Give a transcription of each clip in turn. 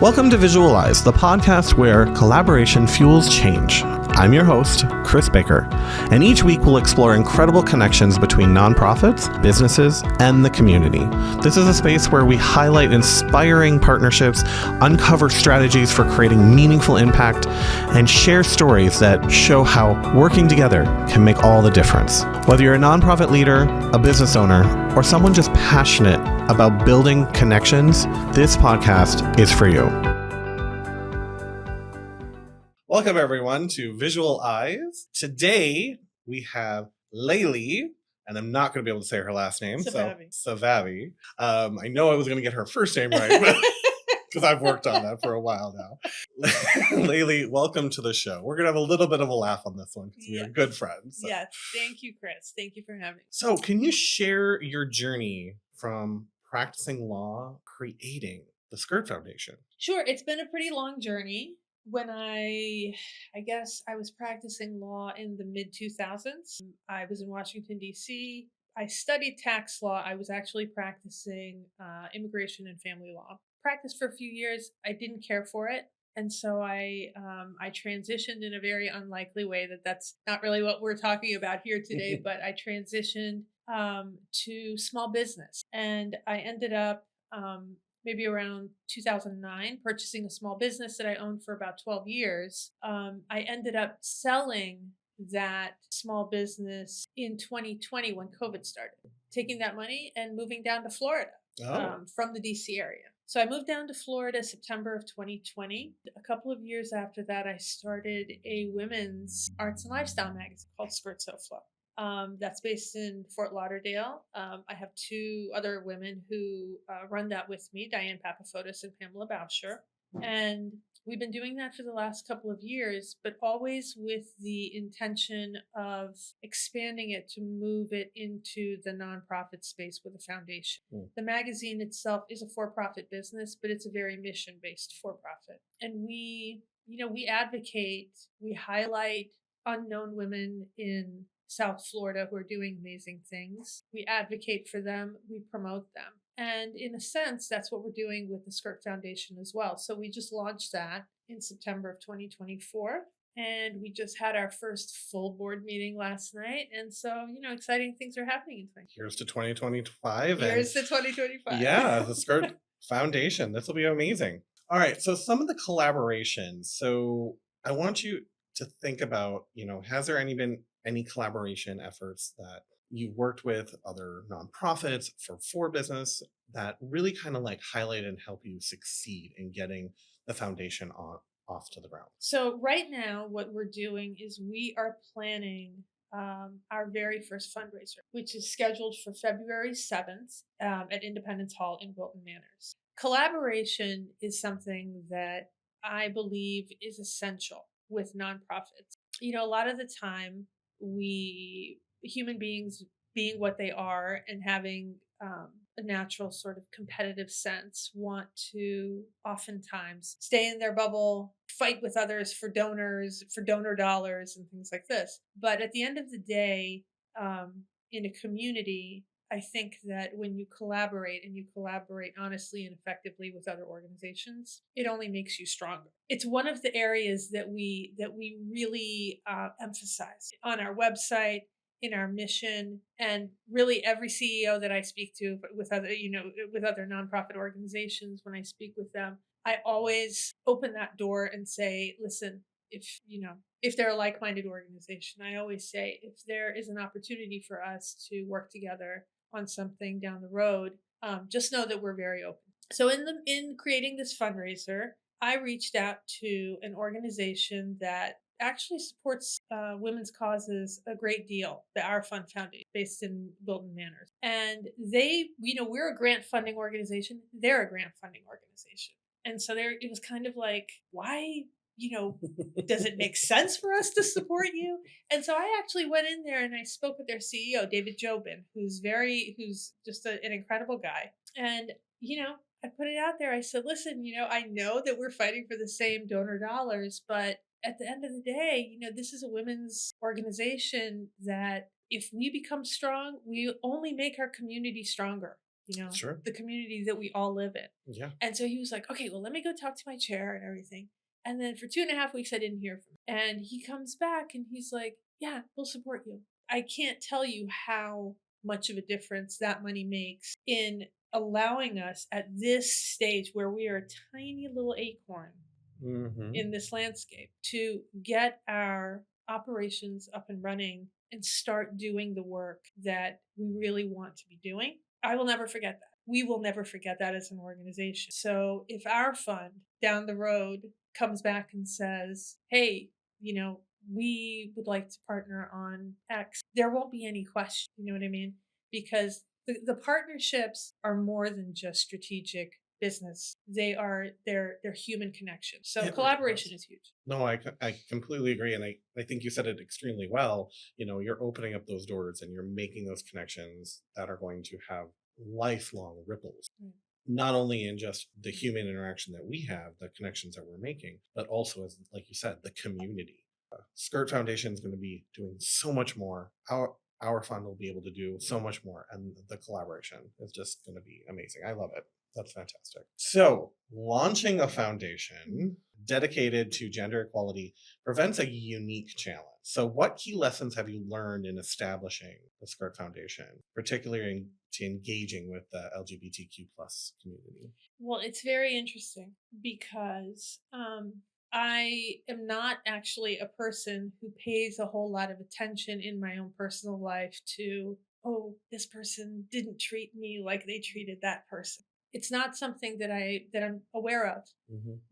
Welcome to Visualize, the podcast where collaboration fuels change. I'm your host, Chris Baker, and each week we'll explore incredible connections between nonprofits, businesses, and the community. This is a space where we highlight inspiring partnerships, uncover strategies for creating meaningful impact, and share stories that show how working together can make all the difference. Whether you're a nonprofit leader, a business owner, or someone just passionate about building connections, this podcast is for you. Welcome, everyone, to Visual Eyes. Today, we have Lali, and I'm not going to be able to say her last name, Safavi. I know I was going to get her first name right, because I've worked on that for a while now. Lali, welcome to the show. We're going to have a little bit of a laugh on this one, because we are good friends. So. Yes, thank you, Chris. Thank you for having me. So, can you share your journey from practicing law, creating the Skirt Foundation? Sure, it's been a pretty long journey. When I guess I was practicing law in the mid-2000s. I was in Washington, D.C. I studied tax law. I was actually practicing immigration and family law. Practiced for a few years. I didn't care for it. And so I transitioned in a very unlikely way. That's not really what we're talking about here today, but I transitioned to small business. And I ended up maybe around 2009, purchasing a small business that I owned for about 12 years. I ended up selling that small business in 2020 when COVID started, taking that money and moving down to Florida from the DC area. So I moved down to Florida September of 2020. A couple of years after that, I started a women's arts and lifestyle magazine called SkirtSoFlo. That's based in Fort Lauderdale. I have two other women who run that with me, Diane Papafotis and Pamela Bauscher. And we've been doing that for the last couple of years, but always with the intention of expanding it to move it into the nonprofit space with a foundation. The magazine itself is a for-profit business, but it's a very mission-based for-profit. And we advocate, we highlight unknown women in South Florida who are doing amazing things. We advocate for them, we promote them. And in a sense, that's what we're doing with the Skirt Foundation as well. So we just launched that in September of 2024. And we just had our first full board meeting last night. And so, exciting things are happening in 2025. Here's to 2025. Here's to 2025. Yeah, the Skirt Foundation. This will be amazing. All right. So some of the collaborations. So I want you to think about, has there been any collaboration efforts that you worked with other nonprofits for business that really kind of like highlight and help you succeed in getting the foundation off to the ground? So right now, what we're doing is we are planning our very first fundraiser, which is scheduled for February 7th at Independence Hall in Wilton Manors. Collaboration is something that I believe is essential with nonprofits. A lot of the time, we human beings being what they are and having a natural sort of competitive sense want to oftentimes stay in their bubble, fight with others for donor dollars and things like this. But at the end of the day, in a community, I think that when you collaborate and you collaborate honestly and effectively with other organizations, it only makes you stronger. It's one of the areas that we really emphasize on our website, in our mission, and really every CEO that I speak to with other nonprofit organizations, when I speak with them, I always open that door and say, listen, if they're a like-minded organization, I always say, if there is an opportunity for us to work together on something down the road, just know that we're very open. So in creating this fundraiser, I reached out to an organization that actually supports women's causes a great deal, the Our Fund Foundation, based in Wilton Manors. And they, we're a grant funding organization. They're a grant funding organization. And so it was kind of like, why, does it make sense for us to support you? And so I actually went in there and I spoke with their CEO, David Jobin, who's just an incredible guy. And, I put it out there. I said, listen, I know that we're fighting for the same donor dollars, but at the end of the day, this is a women's organization that if we become strong, we only make our community stronger. Sure. the community that we all live in. Yeah. And so he was like, okay, well, let me go talk to my chair and everything. And then for 2.5 weeks, I didn't hear from him. And he comes back and he's like, yeah, we'll support you. I can't tell you how much of a difference that money makes in allowing us at this stage where we are a tiny little acorn in this landscape to get our operations up and running and start doing the work that we really want to be doing. I will never forget that. We will never forget that as an organization. So if our fund down the road comes back and says, hey, we would like to partner on X, there won't be any question. You know what I mean? Because the partnerships are more than just strategic business. They're human connections. So It really collaboration does. is huge. No, I completely agree. And I think you said it extremely well. You're opening up those doors and you're making those connections that are going to have lifelong ripples, not only in just the human interaction that we have, the connections that we're making, but also, as like you said, the community. Skirt Foundation is going to be doing so much more. Our fund will be able to do so much more, and the collaboration is just going to be amazing. I love it. That's fantastic. So, launching a foundation dedicated to gender equality presents a unique challenge. So, what key lessons have you learned in establishing the Skirt Foundation, particularly to engaging with the LGBTQ plus community? Well, it's very interesting because I am not actually a person who pays a whole lot of attention in my own personal life to, oh, this person didn't treat me like they treated that person. It's not something that I'm aware of.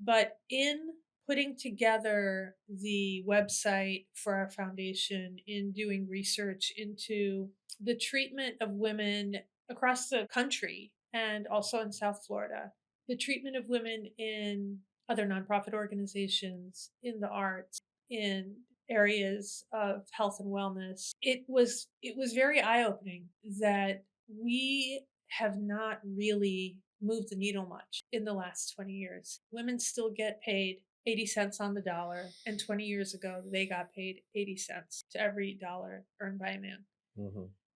But in putting together the website for our foundation, in doing research into the treatment of women across the country and also in South Florida, the treatment of women in other nonprofit organizations, in the arts, in areas of health and wellness, it was very eye-opening that we have not really moved the needle much in the last 20 years. Women still get paid 80 cents on the dollar, and 20 years ago they got paid 80 cents to every dollar earned by a man.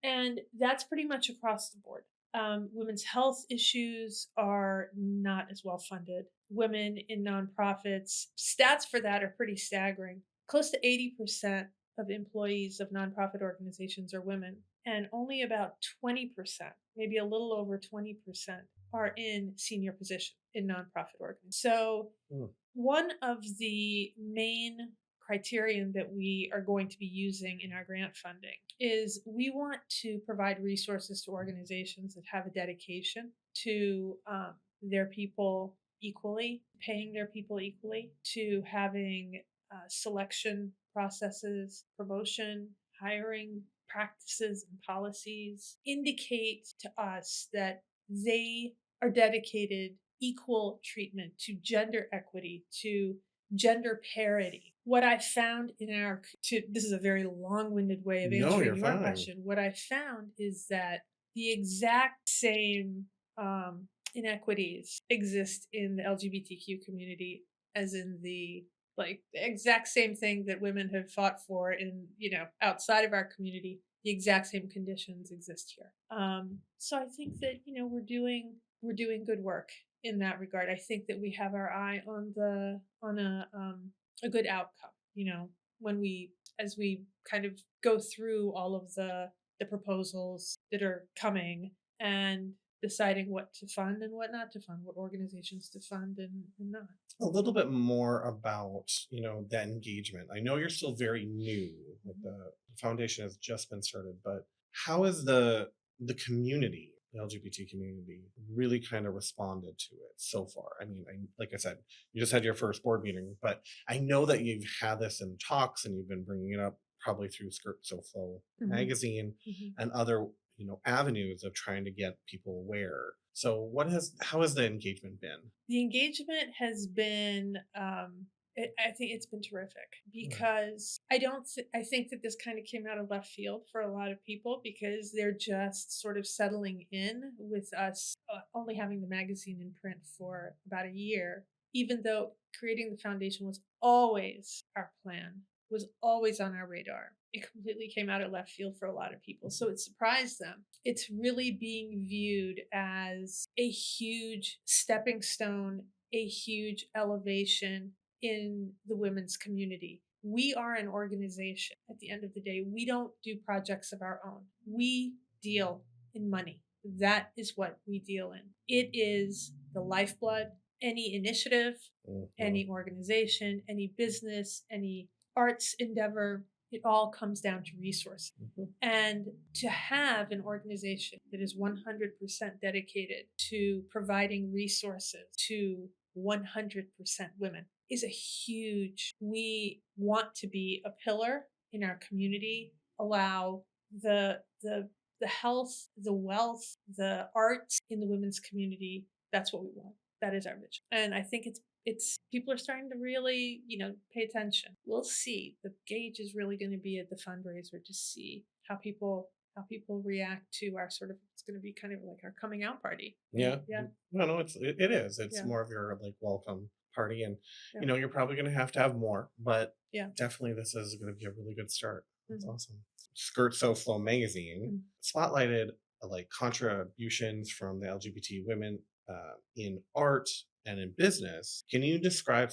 And that's pretty much across the board. Women's health issues are not as well funded. Women in nonprofits, stats for that are pretty staggering. Close to 80% of employees of nonprofit organizations are women, and only about 20%, maybe a little over 20%, are in senior positions in nonprofit organizations. So, one of the main criterion that we are going to be using in our grant funding is we want to provide resources to organizations that have a dedication to their people equally, paying their people equally, to having selection processes, promotion, hiring practices and policies indicate to us that they are dedicated equal treatment to gender equity, to gender parity. What I found this is a very long-winded way of answering your question. What I found is that the exact same inequities exist in the LGBTQ community as in the exact same thing that women have fought for in outside of our community. The exact same conditions exist here. So I think that we're doing good work in that regard. I think that we have our eye on a good outcome. When as we kind of go through all of the proposals that are coming and deciding what to fund and what not to fund, what organizations to fund and not. A little bit more about that engagement. I know you're still very new, like the foundation has just been started, but how is the community, the LGBT community, really kind of responded to it so far? I mean, like I said, you just had your first board meeting, but I know that you've had this in talks and you've been bringing it up probably through SkirtSoFlo magazine and other avenues of trying to get people aware. So how has the engagement been? The engagement has been I think it's been terrific because I think that this kind of came out of left field for a lot of people because they're just sort of settling in with us only having the magazine in print for about a year, even though creating the foundation was always our plan, was always on our radar. it completely came out of left field for a lot of people. So it surprised them. It's really being viewed as a huge stepping stone, a huge elevation in the women's community. We are an organization at the end of the day. We don't do projects of our own. We deal in money. That is what we deal in. It is the lifeblood. Any initiative, any organization, any business, any arts endeavor, it all comes down to resources. And to have an organization that is 100% dedicated to providing resources to 100% women is a huge, we want to be a pillar in our community, allow the health, the wealth, the arts in the women's community. That's what we want. That is our mission. And I think it's people are starting to really, pay attention. We'll see. The gauge is really going to be at the fundraiser to see how people react to our sort of, it's going to be kind of like our coming out party. Yeah. Yeah. No, it is. It's more of your like welcome party, and you're probably going to have more, but definitely this is going to be a really good start. That's awesome. SkirtSoFlo magazine spotlighted like contributions from the LGBT women in art and in business. Can you describe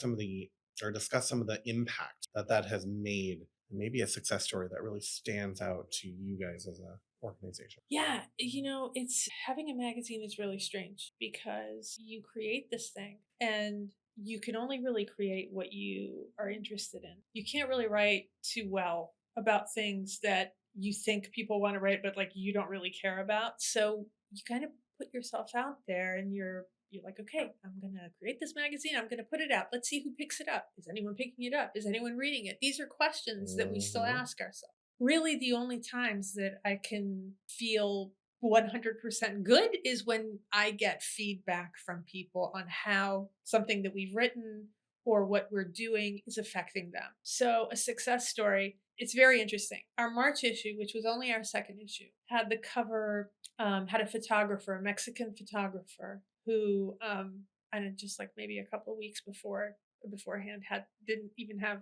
discuss some of the impact that has made, maybe a success story that really stands out to you guys as a organization? Yeah, it's having a magazine is really strange because you create this thing and you can only really create what you are interested in. You can't really write too well about things that you think people want to write, but like you don't really care about. So you kind of put yourself out there and you're like, okay, I'm going to create this magazine. I'm going to put it out. Let's see who picks it up. Is anyone picking it up? Is anyone reading it? These are questions that we still ask ourselves. Really, the only times that I can feel 100% good is when I get feedback from people on how something that we've written or what we're doing is affecting them. So a success story, it's very interesting. Our March issue, which was only our second issue, had the cover, had a photographer, a Mexican photographer who, and just like maybe a couple of weeks beforehand didn't even have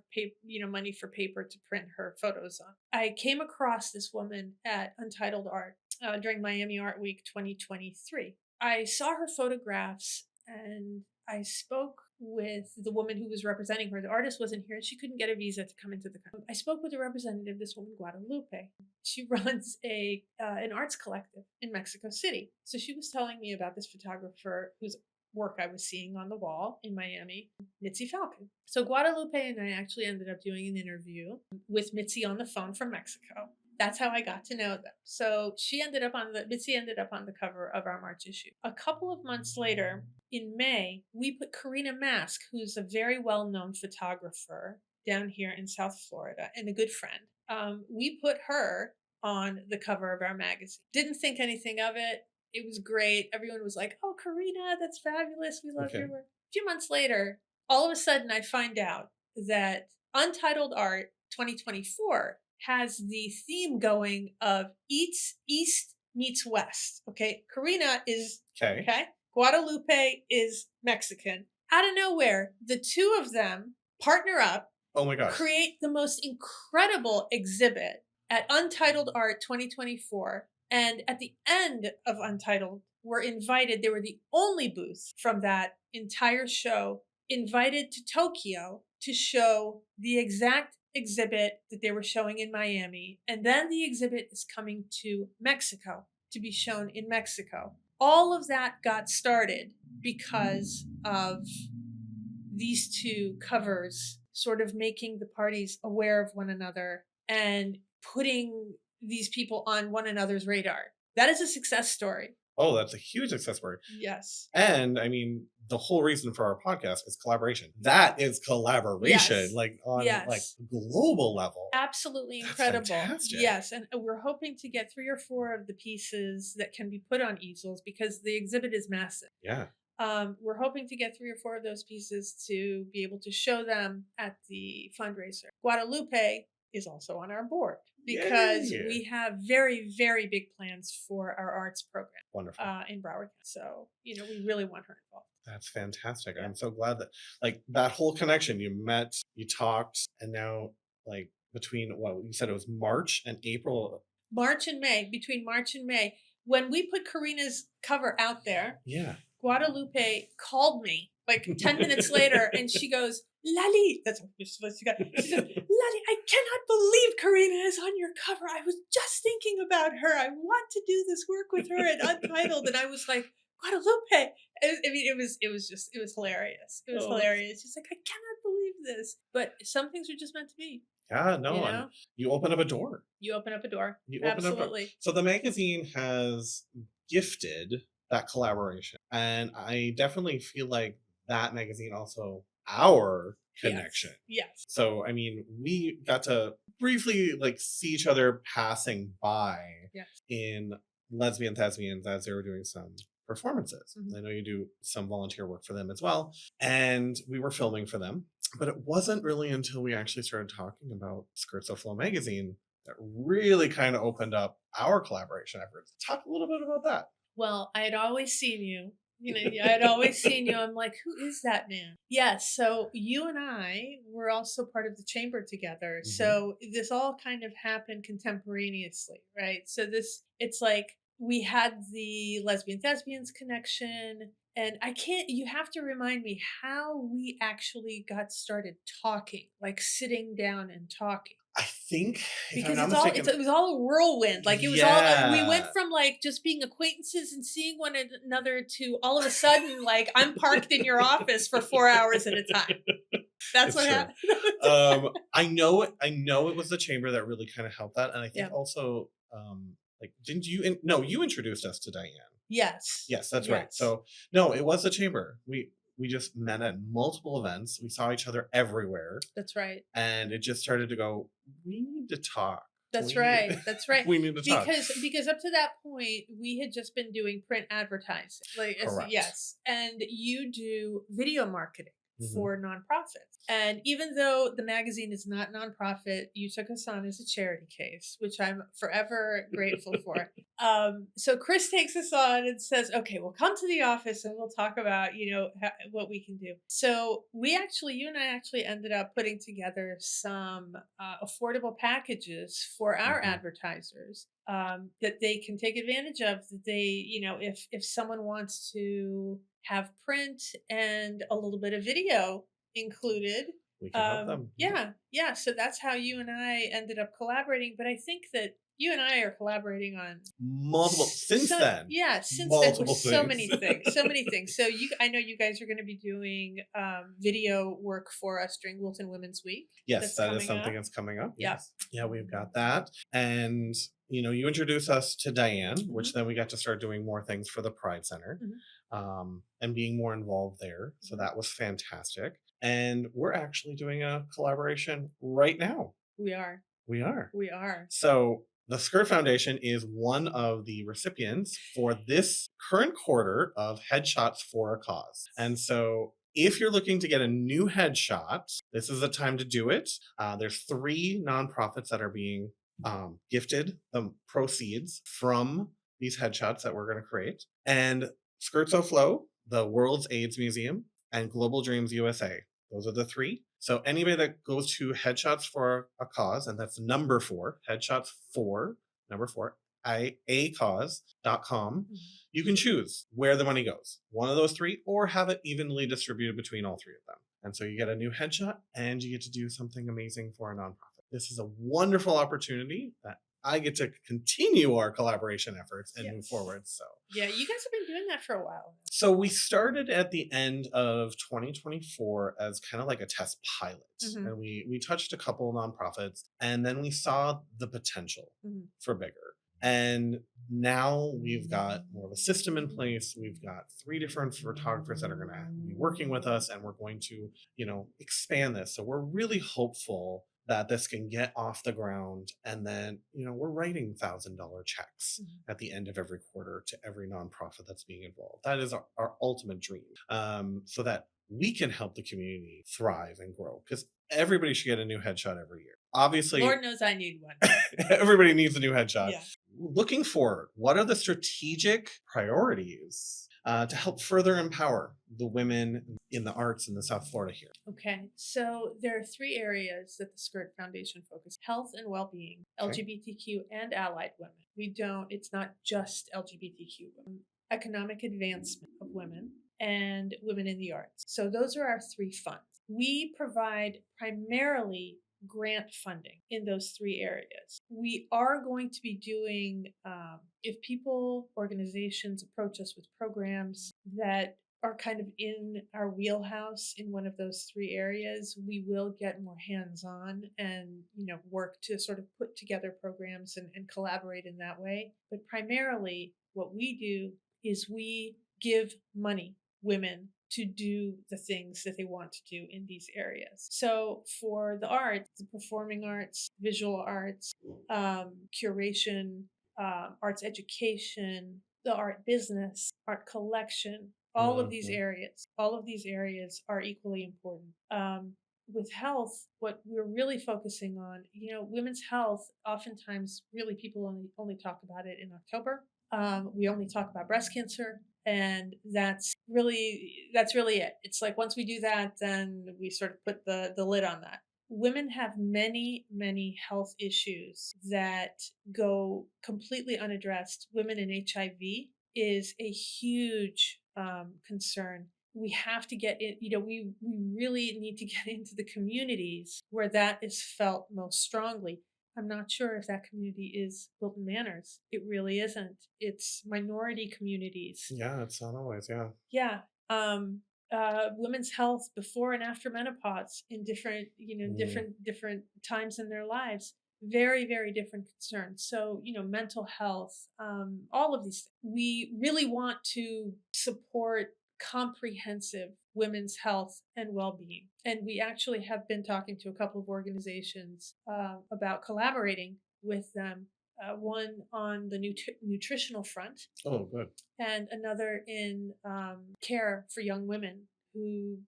money for paper to print her photos on. I came across this woman at Untitled Art during Miami Art Week 2023. I saw her photographs and I spoke with the woman who was representing her. The artist wasn't here and she couldn't get a visa to come into the country. I spoke with the representative, this woman, Guadalupe. She runs an arts collective in Mexico City. So she was telling me about this photographer whose work I was seeing on the wall in Miami, Mitzi Falcon. So Guadalupe and I actually ended up doing an interview with Mitzi on the phone from Mexico. That's how I got to know them. So Mitzi ended up on the cover of our March issue. A couple of months later, in May, we put Karina Mask, who's a very well-known photographer down here in South Florida and a good friend. We put her on the cover of our magazine. Didn't think anything of it. It was great. Everyone was like, "Oh, Karina, that's fabulous. We love your work." A few months later, all of a sudden, I find out that Untitled Art 2024 has the theme going of East meets West. Okay, Karina is okay. Guadalupe is Mexican. Out of nowhere, the two of them partner up. Oh my gosh! Create the most incredible exhibit at Untitled Art 2024. And at the end of Untitled, they were the only booth from that entire show invited to Tokyo to show the exact exhibit that they were showing in Miami. And then the exhibit is coming to Mexico to be shown in Mexico. All of that got started because of these two covers sort of making the parties aware of one another and putting these people on one another's radar. That is a success story. Oh, that's a huge success story. Yes. And I mean, the whole reason for our podcast is collaboration. That is collaboration, like on like global level. Absolutely incredible. That's fantastic. Yes, and we're hoping to get 3 or 4 of the pieces that can be put on easels because the exhibit is massive. Yeah. We're hoping to get 3 or 4 of those pieces to be able to show them at the fundraiser. Guadalupe is also on our board because we have very, very big plans for our arts program. Wonderful. In Broward County. So, we really want her involved. That's fantastic. Yeah. I'm so glad that like that whole connection, you met, you talked, and now like between what you said it was March and April. Between March and May, when we put Karina's cover out there, Yeah. Guadalupe called me like 10 minutes later and she goes, Lali, that's what you're supposed to go. She says, Lali, I cannot believe Karina is on your cover. I was just thinking about her. I want to do this work with her at Untitled. And I was like, Guadalupe. It was hilarious. It was hilarious. She's like, I cannot believe this. But some things are just meant to be. Yeah, no, you open up a door. You open up a door. Absolutely. So the magazine has gifted that collaboration. And I definitely feel like that magazine also our connection. Yes. So, I mean, we got to briefly like see each other passing by in Lesbian Thespians as they were doing some performances. I know you do some volunteer work for them as well. And we were filming for them. But it wasn't really until we actually started talking about SkirtSoFlo magazine that really kind of opened up our collaboration efforts. Talk a little bit about that. Well, I had always seen you. I had always seen you. I'm like, who is that man? Yes. So you and I were also part of the chamber together. So this all kind of happened contemporaneously, right? So it's like we had the Lesbian Thespians connection. And you have to remind me how we actually got started talking, like sitting down and talking. I think because it was all a whirlwind. Like it was all, we went from like just being acquaintances and seeing one another to all of a sudden, like I'm parked in your office for 4 hours at a time. That's what happened. I know it was the chamber that really kind of helped that. And I think also, like, you introduced us to Diane. Yes. Yes, that's right. So no, it was the chamber. We just met at multiple events. We saw each other everywhere. That's right. And it just started to go, we need to talk. That's right. We need to talk. Because up to that point, we had just been doing print advertising. Correct. Yes. And you do video marketing for nonprofits. And even though the magazine is not nonprofit, you took us on as a charity case, which I'm forever grateful for. So Chris takes us on and says, okay, we'll come to the office and we'll talk about, what we can do. So you and I actually ended up putting together some affordable packages for our advertisers that they can take advantage of, that they, if someone wants to have print and a little bit of video included. We can help them. Yeah. So that's how you and I ended up collaborating. But I think that you and I are collaborating on multiple since then. Yeah, since multiple then, so many things. So I know you guys are going to be doing video work for us during Wilton Women's Week. Yes, that is something that's coming up. Yes. Yeah, we've got that. And you introduced us to Diane, which then we got to start doing more things for the Pride Center and being more involved there. So that was fantastic. And we're actually doing a collaboration right now. We are. So the Skirt Foundation is one of the recipients for this current quarter of Headshots for a Cause. And so if you're looking to get a new headshot, this is the time to do it. There's 3 nonprofits that are being gifted the proceeds from these headshots that we're going to create. And SkirtSoFlo, the World's AIDS Museum, and Global Dreams USA. Those are the 3. So anybody that goes to Headshots for a Cause, and that's number 4, Headshots for, number 4, acause.com, you can choose where the money goes. One of those 3, or have it evenly distributed between all 3 of them. And so you get a new headshot and you get to do something amazing for a nonprofit. This is a wonderful opportunity that I get to continue our collaboration efforts and move forward. So yeah, you guys have been doing that for a while. So we started at the end of 2024 as kind of like a test pilot. And we touched a couple of nonprofits, and then we saw the potential for bigger. And now we've got more of a system in place. We've got 3 different photographers that are going to be working with us, and we're going to, expand this. So we're really hopeful that this can get off the ground. And then, we're writing $1,000 checks at the end of every quarter to every nonprofit that's being involved. That is our ultimate dream, so that we can help the community thrive and grow, because everybody should get a new headshot every year. Obviously, Lord knows I need one. Everybody needs a new headshot. Yeah. Looking forward, what are the strategic priorities to help further empower the women in the arts in the South Florida here? Okay, so there are three areas that the Skirt Foundation focuses: health and well-being, Okay. LGBTQ and allied women. It's not just LGBTQ women. Economic advancement of women and women in the arts. So those are our three funds. We provide primarily grant funding in those three areas. We are going to be doing, if people, organizations approach us with programs that are kind of in our wheelhouse in one of those three areas, we will get more hands-on and work to sort of put together programs and collaborate in that way. But primarily what we do is we give money women to do the things that they want to do in these areas. So for the arts, the performing arts, visual arts, curation, arts education, the art business, art collection, all of these areas are equally important. With health, what we're really focusing on, women's health, oftentimes really people only talk about it in October. We only talk about breast cancer, and that's really it. It's like once we do that, then we sort of put the lid on that. Women have many health issues that go completely unaddressed. Women in HIV is a huge concern. We have to get in, we really need to get into the communities where that is felt most strongly. I'm not sure if that community is Wilton Manors. It really isn't. It's minority communities. Yeah, it's not always. Yeah. Yeah. Women's health before and after menopause in different, different times in their lives. Very different concerns. So, mental health, all of these things. We really want to support comprehensive women's health and well-being. And we actually have been talking to a couple of organizations about collaborating with them. One on the nutritional front. Oh, good. And another in care for young women who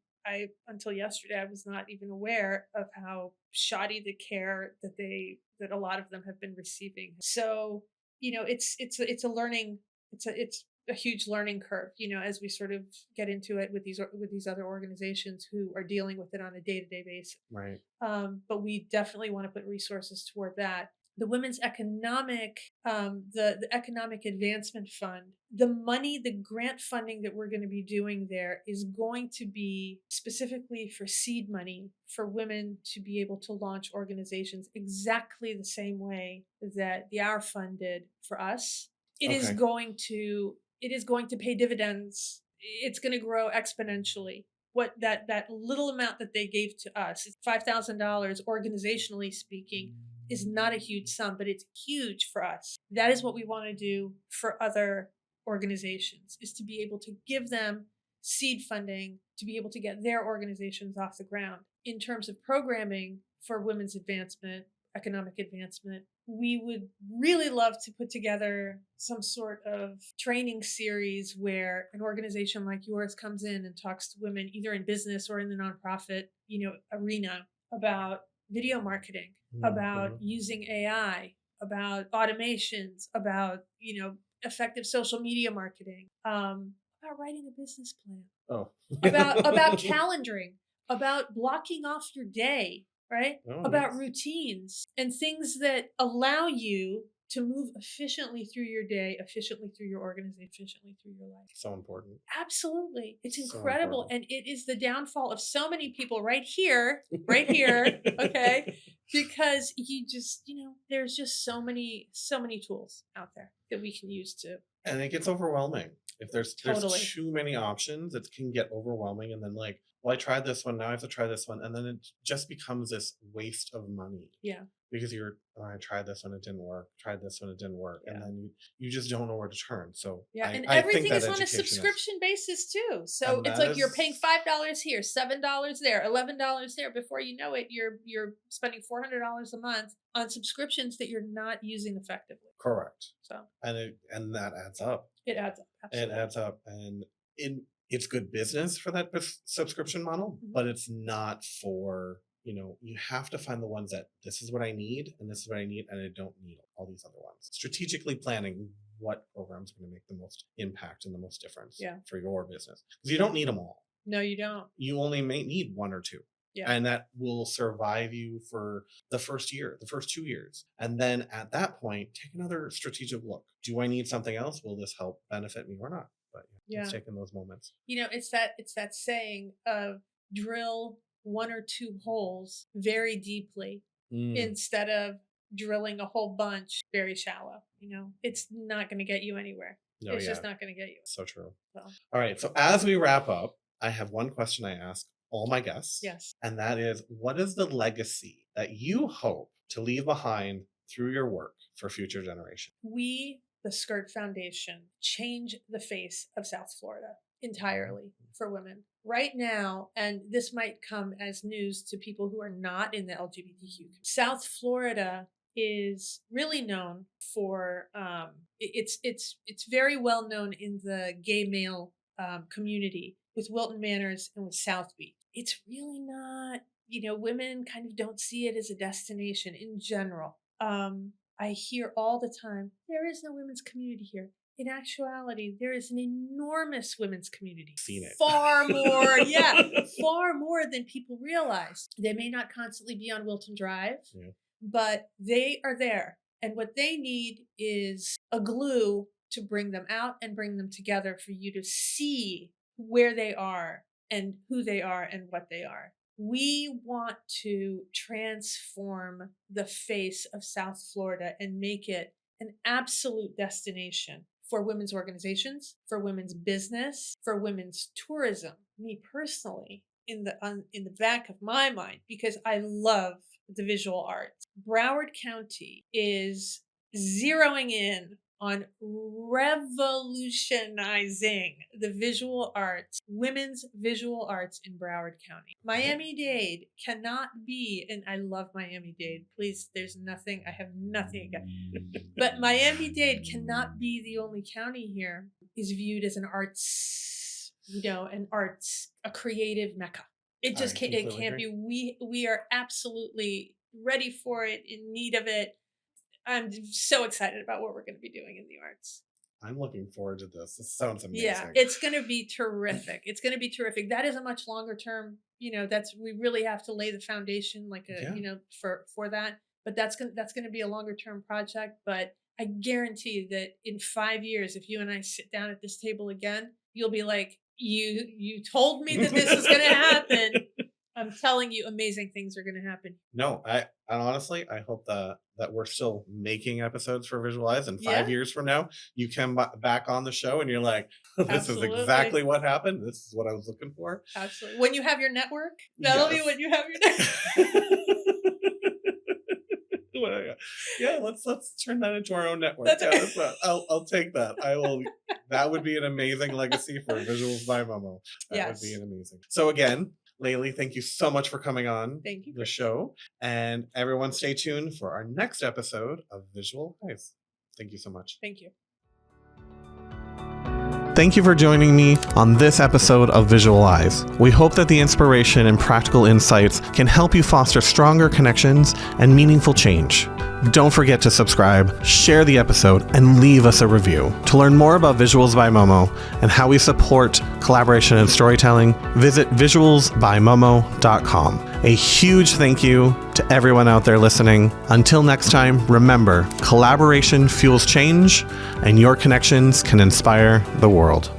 until yesterday, I was not even aware of how shoddy the care that a lot of them have been receiving. So, it's a learning, it's a huge learning curve, as we sort of get into it with these other organizations who are dealing with it on a day-to-day basis. Right. But we definitely want to put resources toward that. The Women's Economic, the Economic Advancement Fund, the grant funding that we're going to be doing there is going to be specifically for seed money for women to be able to launch organizations exactly the same way that the Our Fund did for us. It is going to pay dividends. It's going to grow exponentially. What that little amount that they gave to us, $5,000 organizationally speaking, is not a huge sum, but it's huge for us. That is what we want to do for other organizations, is to be able to give them seed funding to be able to get their organizations off the ground. In terms of programming for women's advancement, economic advancement, we would really love to put together some sort of training series where an organization like yours comes in and talks to women either in business or in the nonprofit, arena about video marketing, about using AI, about automations, about, effective social media marketing, about writing a business plan, about calendaring, about blocking off your day, right? About routines and things that allow you to move efficiently through your day, efficiently through your organization, efficiently through your life. So important. Absolutely. It's incredible. And it is the downfall of so many people right here, okay? Because you just, there's just so many tools out there that we can use to. And it gets overwhelming. If there's too many options, it can get overwhelming. And then I tried this one, now I have to try this one. And then it just becomes this waste of money. Yeah. Because I tried this one, it didn't work. Tried this one, it didn't work. Yeah. And then you just don't know where to turn. So yeah, and everything is on a subscription basis too. So it's like you're paying $5 here, $7 there, $11 there. Before you know it, you're spending $400 a month on subscriptions that you're not using effectively. Correct. So and that adds up. It adds up. Absolutely. It adds up, and it's good business for that subscription model, but it's not for. You have to find the ones that this is what I need, and this is what I need, and I don't need all these other ones. Strategically planning, what program's going to make the most impact and the most difference Yeah. for your business. Because you don't need them all. No, you don't. You only may need one or two. Yeah. And that will survive you for the first year, the first 2 years. And then at that point, take another strategic look. Do I need something else? Will this help benefit me or not? But it's taking those moments. You know, it's that saying of drill 1 or 2 holes very deeply instead of drilling a whole bunch very shallow. You know, it's not going to get you anywhere. No, it's just not going to get you. So true. So. All right. So as we wrap up, I have one question I ask all my guests. Yes. And that is, what is the legacy that you hope to leave behind through your work for future generations? We, the Skirt Foundation, change the face of South Florida entirely for women. Right now, and this might come as news to people who are not in the LGBTQ, South Florida is really known for, it's very well known in the gay male community with Wilton Manors and with South Beach. It's really not, women kind of don't see it as a destination in general. I hear all the time, there is no women's community here. In actuality, there is an enormous women's community. Seen it. Far more, far more than people realize. They may not constantly be on Wilton Drive, but they are there. And what they need is a glue to bring them out and bring them together for you to see where they are and who they are and what they are. We want to transform the face of South Florida and make it an absolute destination for women's organizations, for women's business, for women's tourism. Me personally, in the back of my mind, because I love the visual arts. Broward County is zeroing in on revolutionizing the visual arts, women's visual arts in Broward County. Miami-Dade cannot be, and I love Miami-Dade. Please, I have nothing against. But Miami-Dade cannot be the only county here is viewed as an arts, a creative mecca. It just can't. It can't be. We are absolutely ready for it, in need of it. I'm so excited about what we're going to be doing in the arts. I'm looking forward to this. This sounds amazing. Yeah, it's going to be terrific. It's going to be terrific. That is a much longer term. We really have to lay the foundation, for that. But that's going to be a longer term project. But I guarantee that in 5 years, if you and I sit down at this table again, you'll be like, you told me that this was going to happen. I'm telling you, amazing things are going to happen. No, I honestly, I hope that we're still making episodes for Visualize, and 5 years from now, you come back on the show and you're like, this is exactly what happened. This is what I was looking for. Absolutely. When you have your network, that'll be when you have your network. Yeah, let's turn that into our own network. I'll take that. I will. That would be an amazing legacy for Visuals by Momo. That would be an amazing. So again, Lali, thank you so much for coming on the show. And everyone stay tuned for our next episode of Visual Eyes. Thank you so much. Thank you. Thank you for joining me on this episode of Visualize. We hope that the inspiration and practical insights can help you foster stronger connections and meaningful change. Don't forget to subscribe, share the episode, and leave us a review. To learn more about Visuals by Momo and how we support collaboration and storytelling, visit visualsbymomo.com. A huge thank you to everyone out there listening. Until next time, remember, collaboration fuels change, and your connections can inspire the world.